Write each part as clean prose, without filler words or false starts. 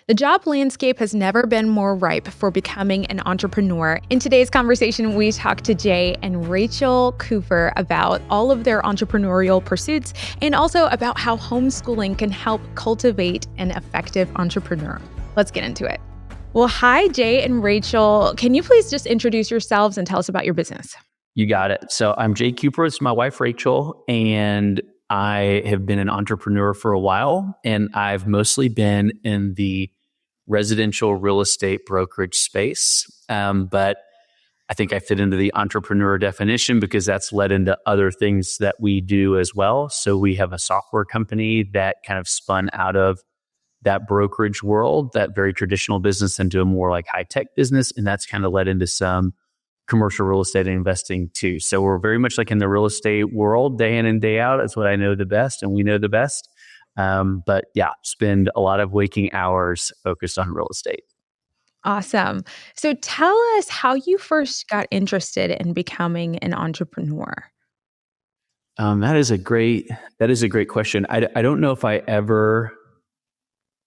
The job landscape has never been more ripe for becoming an entrepreneur. In today's conversation, we talk to Jay and Rachel Cooper about all of their entrepreneurial pursuits and also about how homeschooling can help cultivate an effective entrepreneur. Let's get into it. Well, hi, Jay and Rachel. Can you please just introduce yourselves and tell us about your business? You got it. So I'm Jay Cooper. It's my wife, Rachel, and I have been an entrepreneur for a while, and I've mostly been in the residential real estate brokerage space. But I think I fit into the entrepreneur definition because that's led into other things that we do as well. So we have a software company that kind of spun out of that brokerage world, that very traditional business, into a more like high-tech business. And that's kind of led into some commercial real estate investing too. So we're very much like in the real estate world, day in and day out. That's what I know the best, and we know the best. But yeah, spend a lot of waking hours focused on real estate. Awesome. So tell us how you first got interested in becoming an entrepreneur. That is a great question. I don't know if I ever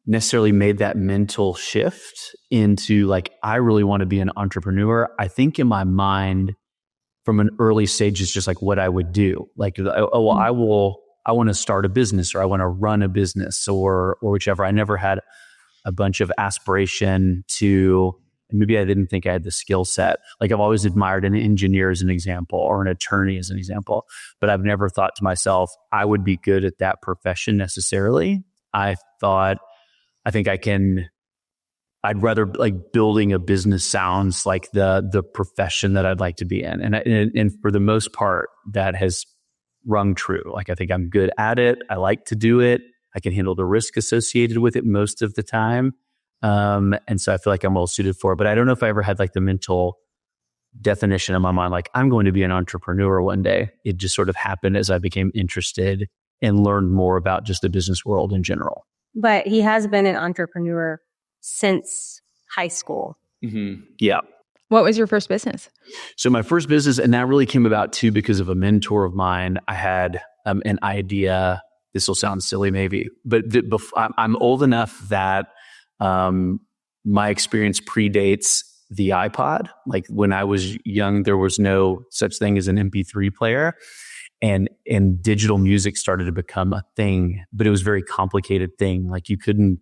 necessarily made that mental shift into like, I really want to be an entrepreneur. I think in my mind from an early stage, it's just like what I would do. Like, I want to start a business, or I want to run a business, or whichever. I never had a bunch of aspiration to, and maybe I didn't think I had the skill set. Like, I've always admired an engineer as an example, or an attorney as an example, but I've never thought to myself, I would be good at that profession necessarily. I'd rather, like, building a business sounds like the profession that I'd like to be in. And for the most part, that has rung true. Like, I think I'm good at it. I like to do it. I can handle the risk associated with it most of the time. And so I feel like I'm well suited for it. But I don't know if I ever had like the mental definition in my mind, like, I'm going to be an entrepreneur one day. It just sort of happened as I became interested and learned more about just the business world in general. But he has been an entrepreneur since high school. Mm-hmm. Yeah. What was your first business? So my first business, and that really came about too because of a mentor of mine. I had an idea. This will sound silly maybe, but I'm old enough that my experience predates the iPod. Like, when I was young, there was no such thing as an MP3 player. And digital music started to become a thing, but it was a very complicated thing. Like, you couldn't,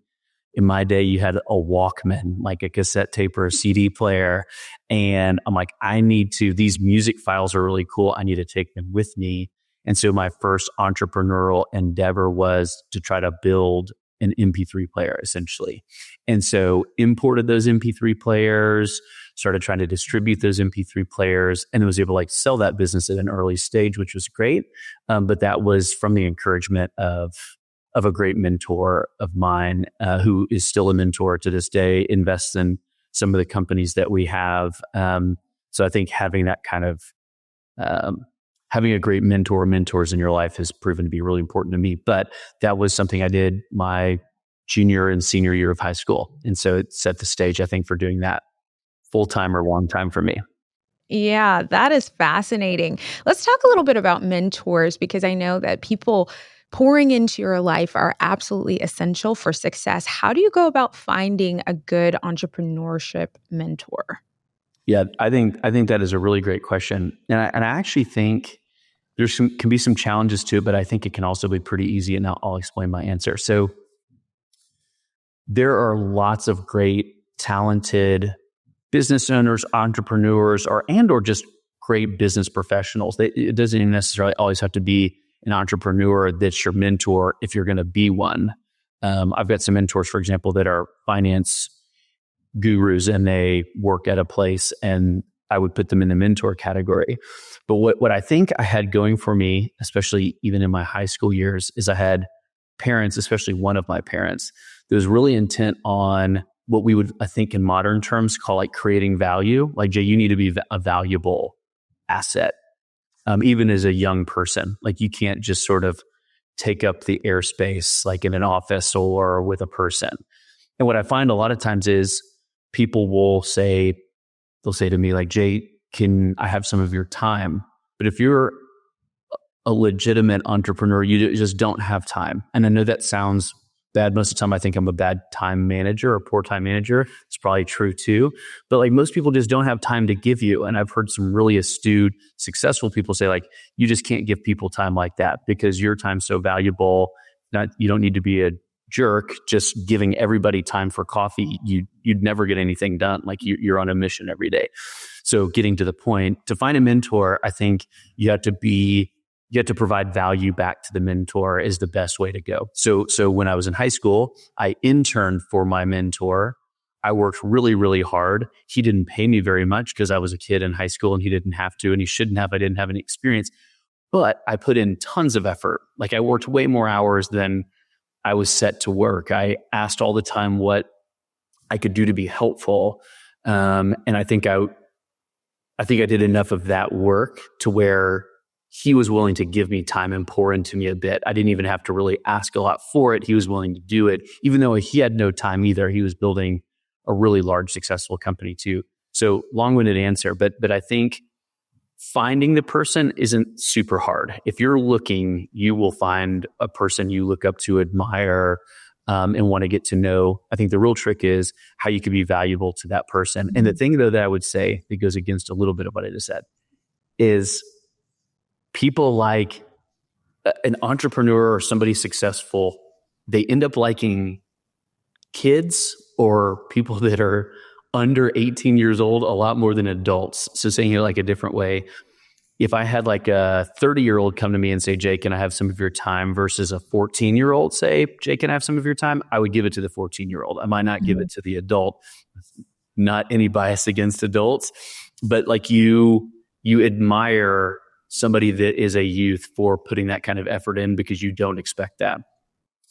in my day, you had a Walkman, like a cassette tape or a CD player. And I'm like, these music files are really cool. I need to take them with me. And so my first entrepreneurial endeavor was to try to build an MP3 player, essentially. And so imported those MP3 players, started trying to distribute those MP3 players, and was able to like sell that business at an early stage, which was great. But that was from the encouragement of a great mentor of mine, who is still a mentor to this day, invests in some of the companies that we have. So I think having that kind of, having a great mentors in your life has proven to be really important to me. But that was something I did my junior and senior year of high school. And so it set the stage, I think, for doing that full-time or long time for me. Yeah, that is fascinating. Let's talk a little bit about mentors, because I know that people pouring into your life are absolutely essential for success. How do you go about finding a good entrepreneurship mentor? Yeah, I think that is a really great question. And I actually think can be some challenges to it, but I think it can also be pretty easy, and I'll explain my answer. So there are lots of great, talented business owners, entrepreneurs, or just great business professionals. It doesn't even necessarily always have to be an entrepreneur that's your mentor if you're going to be one. I've got some mentors, for example, that are finance gurus, and they work at a place, and I would put them in the mentor category. But what I think I had going for me, especially even in my high school years, is I had parents, especially one of my parents, that was really intent on what we would, I think in modern terms, call like creating value. Like, Jay, you need to be a valuable asset. Even as a young person, like, you can't just sort of take up the airspace like in an office or with a person. And what I find a lot of times is people they'll say to me like, Jay, can I have some of your time? But if you're a legitimate entrepreneur, you just don't have time. And I know that sounds bad most of the time. I think I'm a bad time manager or poor time manager. It's probably true too. But like most people just don't have time to give you. And I've heard some really astute, successful people say like, you just can't give people time like that because your time's so valuable. You don't need to be a jerk just giving everybody time for coffee. You'd never get anything done. Like you're on a mission every day. So getting to the point, to find a mentor, I think you have to provide value back to the mentor is the best way to go. So when I was in high school, I interned for my mentor. I worked really, really hard. He didn't pay me very much because I was a kid in high school and he didn't have to, and he shouldn't have. I didn't have any experience, but I put in tons of effort. Like I worked way more hours than I was set to work. I asked all the time what I could do to be helpful. And I think I did enough of that work to where he was willing to give me time and pour into me a bit. I didn't even have to really ask a lot for it. He was willing to do it, even though he had no time either. He was building a really large, successful company too. So long-winded answer, but I think finding the person isn't super hard. If you're looking, you will find a person you look up to, admire, and want to get to know. I think the real trick is how you can be valuable to that person. And the thing though that I would say that goes against a little bit of what I just said is people like an entrepreneur or somebody successful, they end up liking kids or people that are under 18 years old a lot more than adults. So saying it like a different way, if I had like a 30-year-old come to me and say, Jay, can I have some of your time versus a 14-year-old say, Jay, can I have some of your time? I would give it to the 14-year-old. I might not give it to the adult. Not any bias against adults, but like you admire somebody that is a youth for putting that kind of effort in because you don't expect that.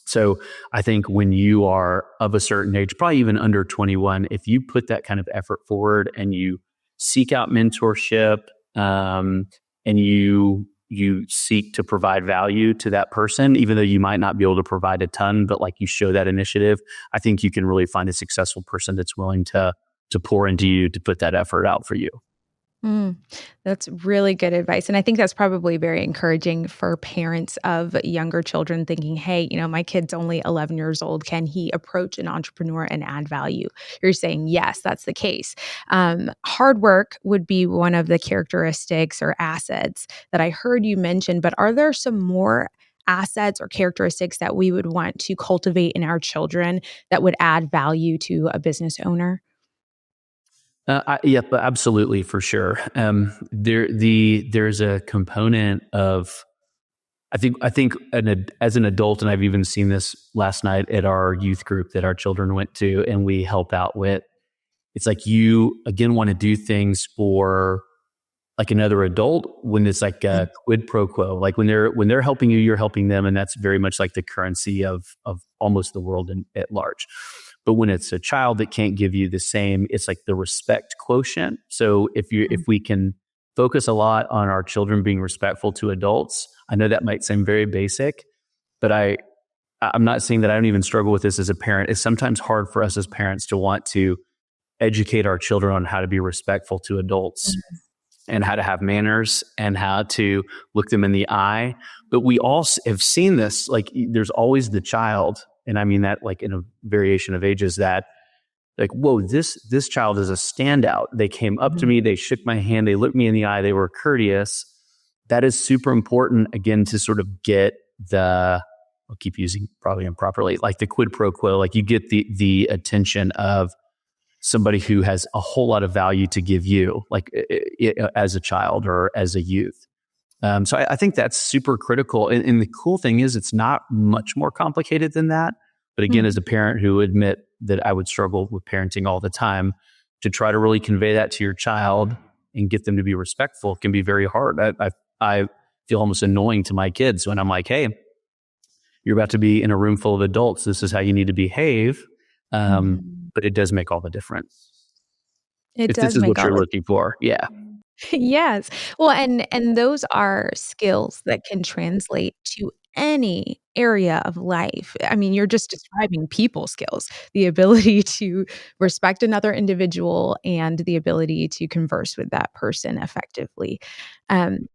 So I think when you are of a certain age, probably even under 21, if you put that kind of effort forward and you seek out mentorship, and you seek to provide value to that person, even though you might not be able to provide a ton, but like you show that initiative, I think you can really find a successful person that's willing to pour into you, to put that effort out for you. That's really good advice. And I think that's probably very encouraging for parents of younger children thinking, hey, my kid's only 11 years old. Can he approach an entrepreneur and add value? You're saying, yes, that's the case. Hard work would be one of the characteristics or assets that I heard you mention, but are there some more assets or characteristics that we would want to cultivate in our children that would add value to a business owner? Yeah, but absolutely, for sure. There's a component of, I think as an adult, and I've even seen this last night at our youth group that our children went to, and we help out with. It's like you again want to do things for like another adult when it's like a quid pro quo. Like when they're helping you, you're helping them, and that's very much like the currency of almost the world at large. But when it's a child that can't give you the same, it's like the respect quotient. So if we can focus a lot on our children being respectful to adults, I know that might seem very basic, but I'm not saying that I don't even struggle with this as a parent. It's sometimes hard for us as parents to want to educate our children on how to be respectful to adults and how to have manners and how to look them in the eye. But we all have seen this, like there's always the child, and I mean that like in a variation of ages, that like, whoa, this child is a standout. They came up to me, they shook my hand, they looked me in the eye, they were courteous. That is super important, again, to sort of get I'll keep using probably improperly, like the quid pro quo, like you get the attention of somebody who has a whole lot of value to give you, like as a child or as a youth. So I think that's super critical. And the cool thing is it's not much more complicated than that. But again, as a parent who admit that I would struggle with parenting all the time, to try to really convey that to your child and get them to be respectful can be very hard. I feel almost annoying to my kids when I'm like, hey, you're about to be in a room full of adults. This is how you need to behave. But it does make all the difference. It If does this is make what all you're the looking for. Yeah. Yes. Well, and those are skills that can translate to any area of life. I mean, you're just describing people skills, the ability to respect another individual and the ability to converse with that person effectively. Um,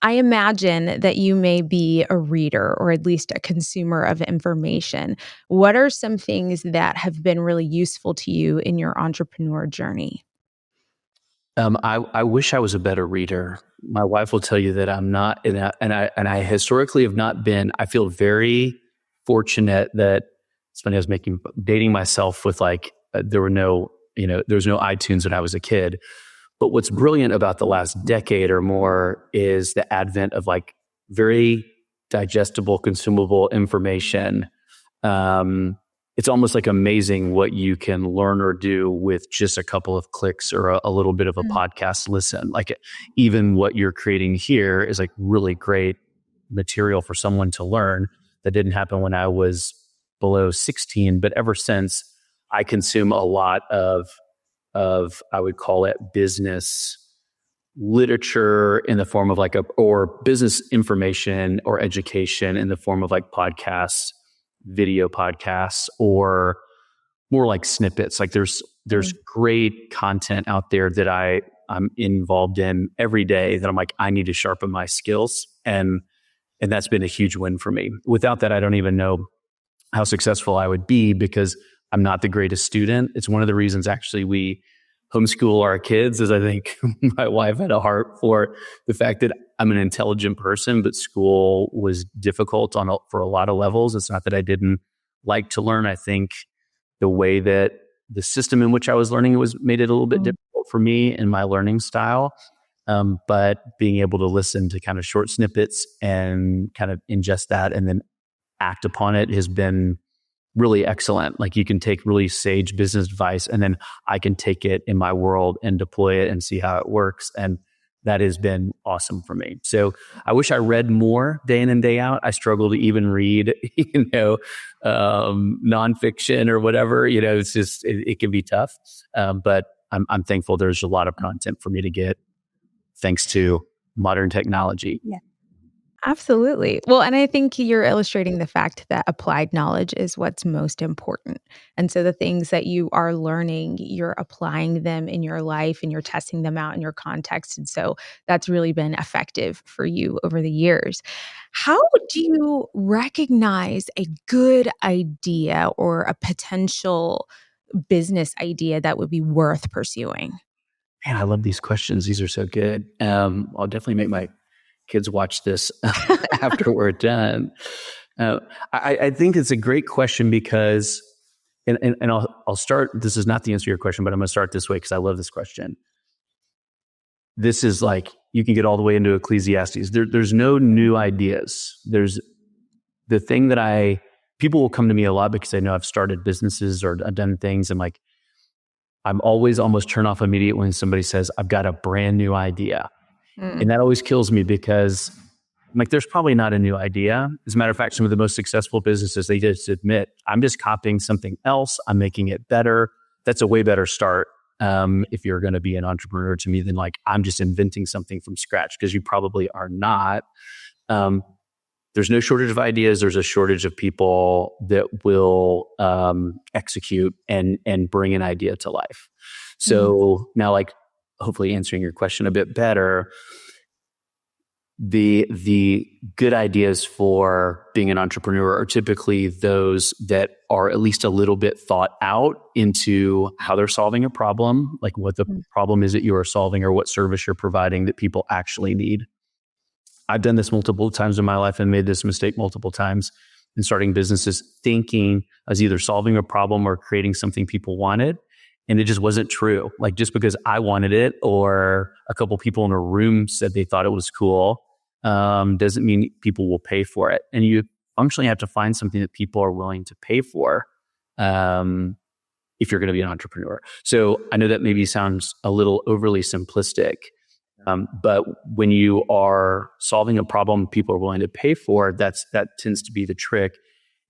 I imagine that you may be a reader or at least a consumer of information. What are some things that have been really useful to you in your entrepreneur journey? I wish I was a better reader. My wife will tell you that I'm not, and I historically have not been. I feel very fortunate that it's funny. I was dating myself with there was no iTunes when I was a kid. But what's brilliant about the last decade or more is the advent of very digestible, consumable information. It's almost amazing what you can learn or do with just a couple of clicks or a little bit of a podcast listen. Even what you're creating here is really great material for someone to learn. That didn't happen when I was below 16, but ever since, I consume a lot of I would call it business literature in the form of or business information or education in the form of podcasts, video podcasts, or more like snippets. There's great content out there that I'm involved in every day that I'm I need to sharpen my skills. And that's been a huge win for me. Without that, I don't even know how successful I would be because I'm not the greatest student. It's one of the reasons actually we homeschool our kids is I think my wife had a heart for the fact that I'm an intelligent person, but school was difficult for a lot of levels. It's not that I didn't like to learn. I think the way that the system in which I was learning made it a little bit difficult for me in my learning style. But being able to listen to kind of short snippets and kind of ingest that and then act upon it has been really excellent. You can take really sage business advice and then I can take it in my world and deploy it and see how it works. And that has been awesome for me. So I wish I read more day in and day out. I struggle to even read, nonfiction or whatever, it's just, it can be tough. But I'm thankful there's a lot of content for me to get thanks to modern technology. Yeah. Absolutely. Well, and I think you're illustrating the fact that applied knowledge is what's most important. And so the things that you are learning, you're applying them in your life and you're testing them out in your context. And so that's really been effective for you over the years. How do you recognize a good idea or a potential business idea that would be worth pursuing? Man, I love these questions. These are so good. I'll definitely make my kids watch this after we're done. I think it's a great question because, and I'll start, this is not the answer to your question, but I'm going to start this way because I love this question. This is you can get all the way into Ecclesiastes. There's no new ideas. There's the thing that people will come to me a lot because they know I've started businesses or done things. And I'm always almost turn off immediately when somebody says, I've got a brand new idea. And that always kills me because there's probably not a new idea. As a matter of fact, some of the most successful businesses, they just admit, I'm just copying something else. I'm making it better. That's a way better start if you're going to be an entrepreneur to me than I'm just inventing something from scratch, because you probably are not. There's no shortage of ideas. There's a shortage of people that will execute and bring an idea to life. So now hopefully answering your question a bit better, the good ideas for being an entrepreneur are typically those that are at least a little bit thought out into how they're solving a problem, what the problem is that you are solving or what service you're providing that people actually need. I've done this multiple times in my life and made this mistake multiple times in starting businesses, thinking I was either solving a problem or creating something people wanted. And it just wasn't true. Just because I wanted it or a couple people in a room said they thought it was cool, doesn't mean people will pay for it. And you functionally have to find something that people are willing to pay for if you're going to be an entrepreneur. So I know that maybe sounds a little overly simplistic, but when you are solving a problem people are willing to pay for, that tends to be the trick.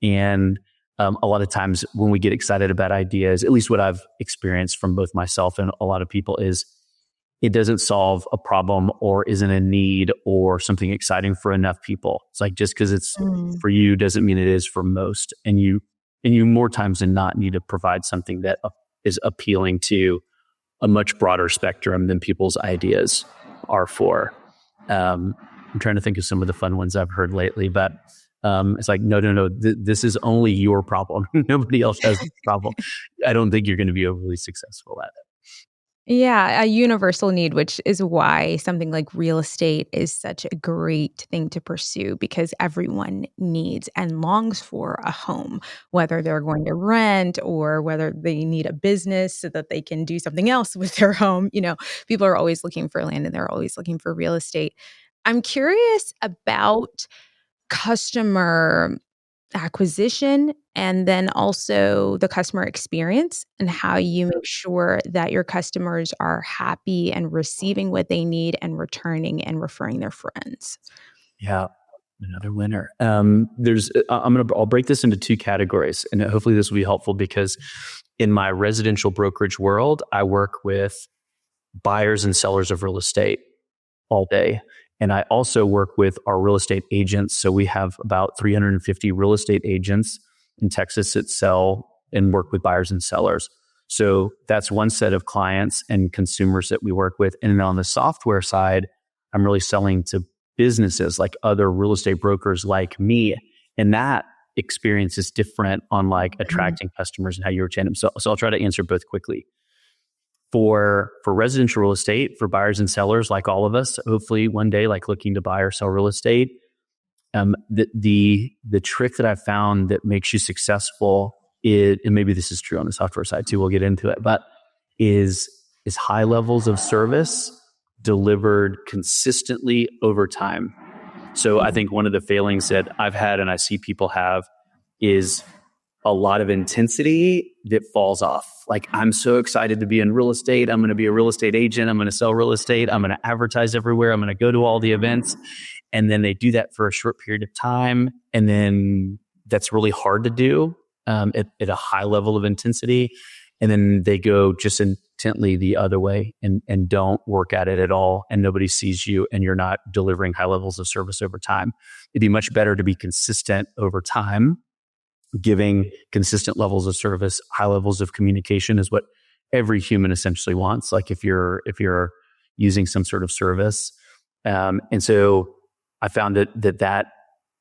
And a lot of times when we get excited about ideas, at least what I've experienced from both myself and a lot of people, is it doesn't solve a problem or isn't a need or something exciting for enough people. It's just because it's for you doesn't mean it is for most. And you more times than not need to provide something that is appealing to a much broader spectrum than people's ideas are for. I'm trying to think of some of the fun ones I've heard lately, but it's like, no. This is only your problem. Nobody else has this problem. I don't think you're going to be overly successful at it. Yeah, a universal need, which is why something like real estate is such a great thing to pursue because everyone needs and longs for a home, whether they're going to rent or whether they need a business so that they can do something else with their home. People are always looking for land and they're always looking for real estate. I'm curious about customer acquisition and then also the customer experience and how you make sure that your customers are happy and receiving what they need and returning and referring their friends. Yeah. Another winner. I'll break this into two categories, and hopefully this will be helpful because in my residential brokerage world, I work with buyers and sellers of real estate all day. And I also work with our real estate agents. So we have about 350 real estate agents in Texas that sell and work with buyers and sellers. So that's one set of clients and consumers that we work with. And then on the software side, I'm really selling to businesses like other real estate brokers like me. And that experience is different on like attracting customers and how you retain them. So I'll try to answer both quickly. For residential real estate, for buyers and sellers like all of us, hopefully one day like looking to buy or sell real estate, the trick that I've found that makes you successful is, and maybe this is true on the software side too, we'll get into it, but is high levels of service delivered consistently over time. So I think one of the failings that I've had and I see people have is a lot of intensity that falls off. Like, I'm so excited to be in real estate. I'm going to be a real estate agent. I'm going to sell real estate. I'm going to advertise everywhere. I'm going to go to all the events. And then they do that for a short period of time. And then that's really hard to do at a high level of intensity. And then they go just intently the other way and don't work at it at all. And nobody sees you and you're not delivering high levels of service over time. It'd be much better to be consistent over time. Giving consistent levels of service, high levels of communication is what every human essentially wants. Like if you're using some sort of service, and so I found that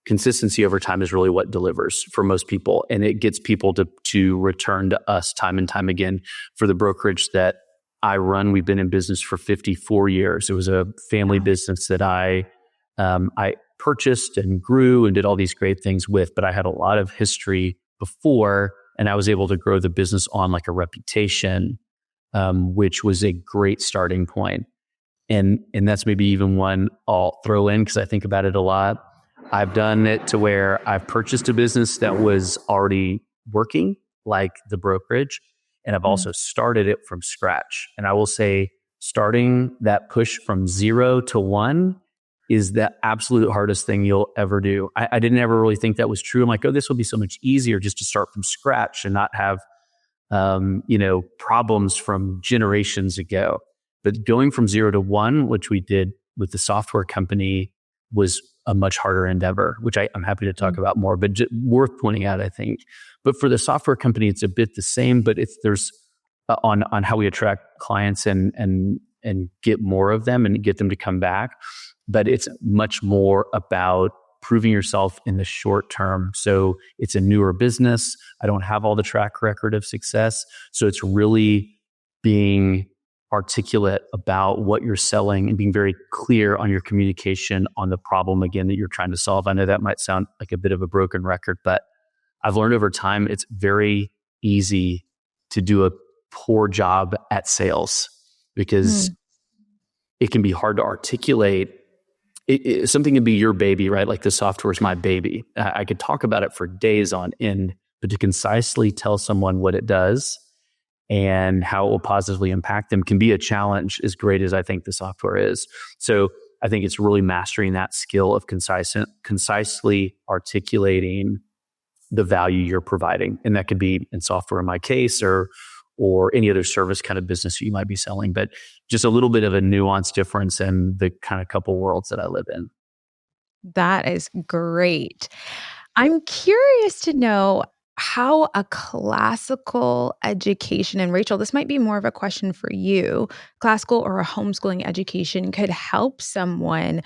consistency over time is really what delivers for most people, and it gets people to return to us time and time again. For the brokerage that I run, we've been in business for 54 years. It was a family business that I purchased and grew and did all these great things with, but I had a lot of history before, and I was able to grow the business on like a reputation, which was a great starting point. And that's maybe even one I'll throw in because I think about it a lot. I've done it to where I've purchased a business that was already working, like the brokerage, and I've also started it from scratch. And I will say, starting that push from 0 to 1 is the absolute hardest thing you'll ever do. I didn't ever really think that was true. I'm like, oh, this will be so much easier just to start from scratch and not have, problems from generations ago. But going from 0 to 1, which we did with the software company, was a much harder endeavor, which I'm happy to talk about more, but worth pointing out, I think. But for the software company, it's a bit the same, but there's on how we attract clients and get more of them and get them to come back. But it's much more about proving yourself in the short term. So it's a newer business. I don't have all the track record of success. So it's really being articulate about what you're selling and being very clear on your communication on the problem, again, that you're trying to solve. I know that might sound like a bit of a broken record, but I've learned over time it's very easy to do a poor job at sales because it can be hard to articulate. Something can be your baby, right? Like the software is my baby. I could talk about it for days on end, but to concisely tell someone what it does and how it will positively impact them can be a challenge, as great as I think the software is. So I think it's really mastering that skill of concisely articulating the value you're providing. And that could be in software in my case, or any other service kind of business you might be selling, but just a little bit of a nuanced difference in the kind of couple worlds that I live in. That is great. I'm curious to know how a classical education, and Rachel, this might be more of a question for you, classical or a homeschooling education could help someone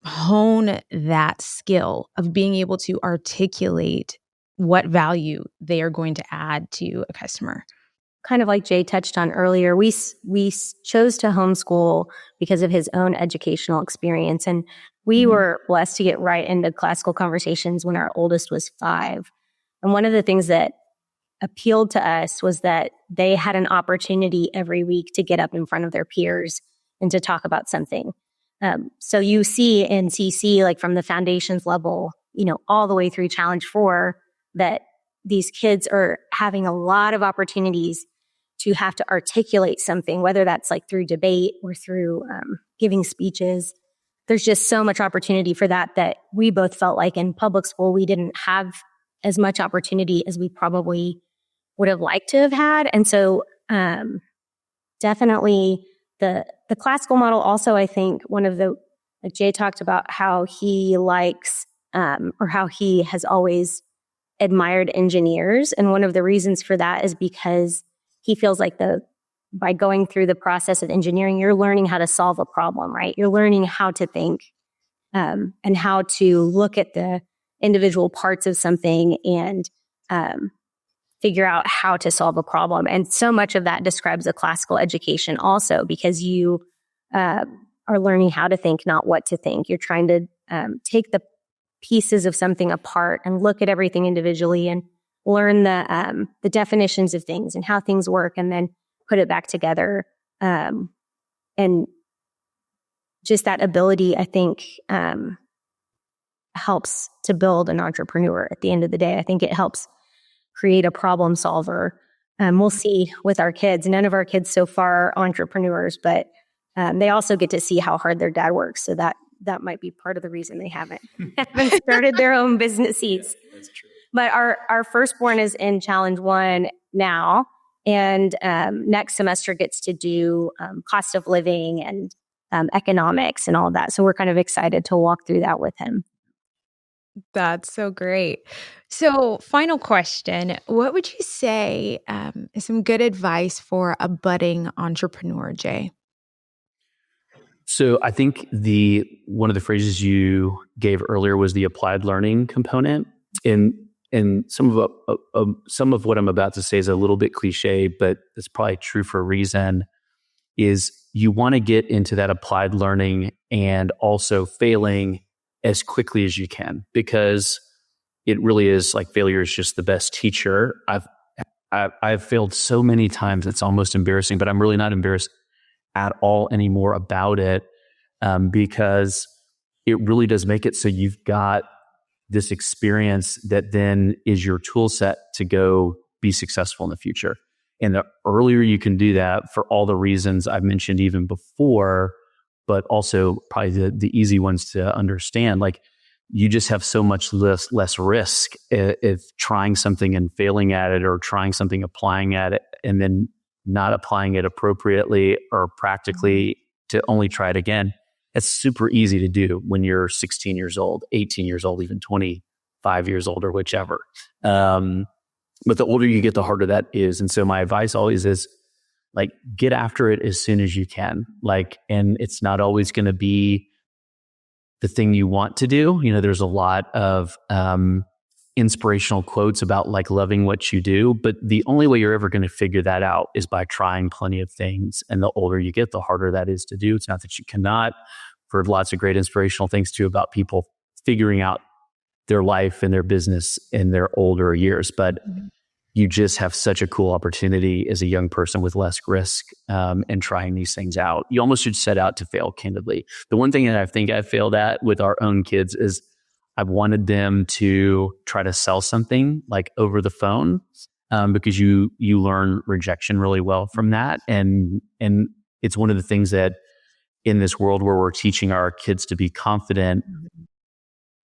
hone that skill of being able to articulate what value they are going to add to a customer? Kind of like Jay touched on earlier, we chose to homeschool because of his own educational experience. And we were blessed to get right into classical conversations when our oldest was 5. And one of the things that appealed to us was that they had an opportunity every week to get up in front of their peers and to talk about something. So you see in CC, like from the foundations level, all the way through Challenge 4, that these kids are having a lot of opportunities to have to articulate something, whether that's like through debate or through giving speeches. There's just so much opportunity for that we both felt like in public school, we didn't have as much opportunity as we probably would have liked to have had. And so definitely the classical model also, I think like Jay talked about how he likes or how he has always admired engineers. And one of the reasons for that is because he feels like by going through the process of engineering, you're learning how to solve a problem, right? You're learning how to think and how to look at the individual parts of something and figure out how to solve a problem. And so much of that describes a classical education also, because you are learning how to think, not what to think. You're trying to take the pieces of something apart and look at everything individually and learn the definitions of things and how things work, and then put it back together. And just that ability, I think, helps to build an entrepreneur at the end of the day. I think it helps create a problem solver. We'll see with our kids. None of our kids so far are entrepreneurs, but they also get to see how hard their dad works. So that might be part of the reason they haven't started their own businesses. That's true. But our firstborn is in Challenge 1 now, and next semester gets to do cost of living and economics and all of that. So we're kind of excited to walk through that with him. That's so great. So final question, what would you say is some good advice for a budding entrepreneur, Jay? So I think one of the phrases you gave earlier was the applied learning component. And some of what I'm about to say is a little bit cliche, but it's probably true for a reason, is you want to get into that applied learning and also failing as quickly as you can, because it really is like failure is just the best teacher. I've failed so many times, it's almost embarrassing, but I'm really not embarrassed at all anymore about it, because it really does make it so you've got this experience that then is your tool set to go be successful in the future. And the earlier you can do that, for all the reasons I've mentioned even before, but also probably the easy ones to understand, like you just have so much less risk if trying something and failing at it, or trying something, applying at it, and then not applying it appropriately or practically to only try it again. It's super easy to do when you're 16 years old, 18 years old, even 25 years old, or whichever. But the older you get, the harder that is. And so my advice always is, like, get after it as soon as you can. And it's not always going to be the thing you want to do. There's a lot of inspirational quotes about like loving what you do, but the only way you're ever going to figure that out is by trying plenty of things. And the older you get, the harder that is to do. It's not that you cannot. I've heard lots of great inspirational things too about people figuring out their life and their business in their older years, but you just have such a cool opportunity as a young person with less risk and trying these things out. You almost should set out to fail, candidly. The one thing that I think I've failed at with our own kids is I've wanted them to try to sell something like over the phone, because you learn rejection really well from that. And it's one of the things that in this world where we're teaching our kids to be confident,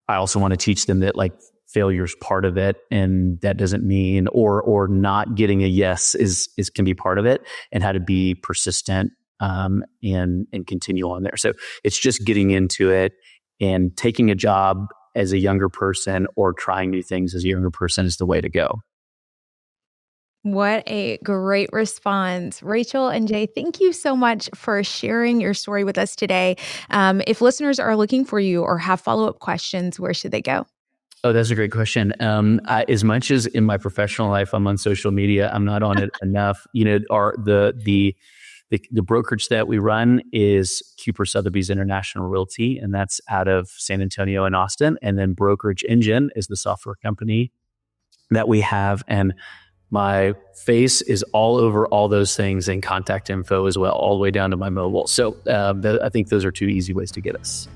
I also want to teach them that like failure is part of it, and that doesn't mean or not getting a yes is can be part of it, and how to be persistent and continue on there. So it's just getting into it and taking a job as a younger person or trying new things as a younger person is the way to go. What a great response. Rachel and Jay, thank you so much for sharing your story with us today. If listeners are looking for you or have follow-up questions, where should they go? Oh, that's a great question. As much as in my professional life, I'm on social media, I'm not on it enough. The brokerage that we run is Cooper Sotheby's International Realty, and that's out of San Antonio and Austin. And then Brokerage Engine is the software company that we have. And my face is all over all those things and contact info as well, all the way down to my mobile. So I think those are two easy ways to get us.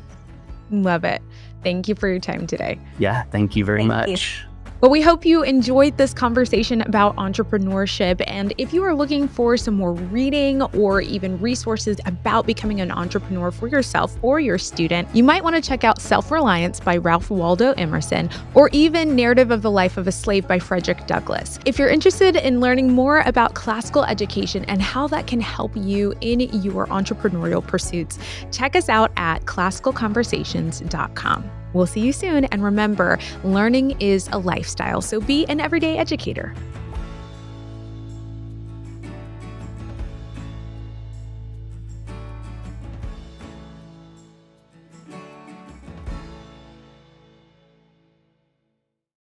Love it. Thank you for your time today. Yeah, thank you very much. Well, we hope you enjoyed this conversation about entrepreneurship. And if you are looking for some more reading or even resources about becoming an entrepreneur for yourself or your student, you might want to check out Self-Reliance by Ralph Waldo Emerson, or even Narrative of the Life of a Slave by Frederick Douglass. If you're interested in learning more about classical education and how that can help you in your entrepreneurial pursuits, check us out at classicalconversations.com. We'll see you soon. And remember, learning is a lifestyle, so be an everyday educator.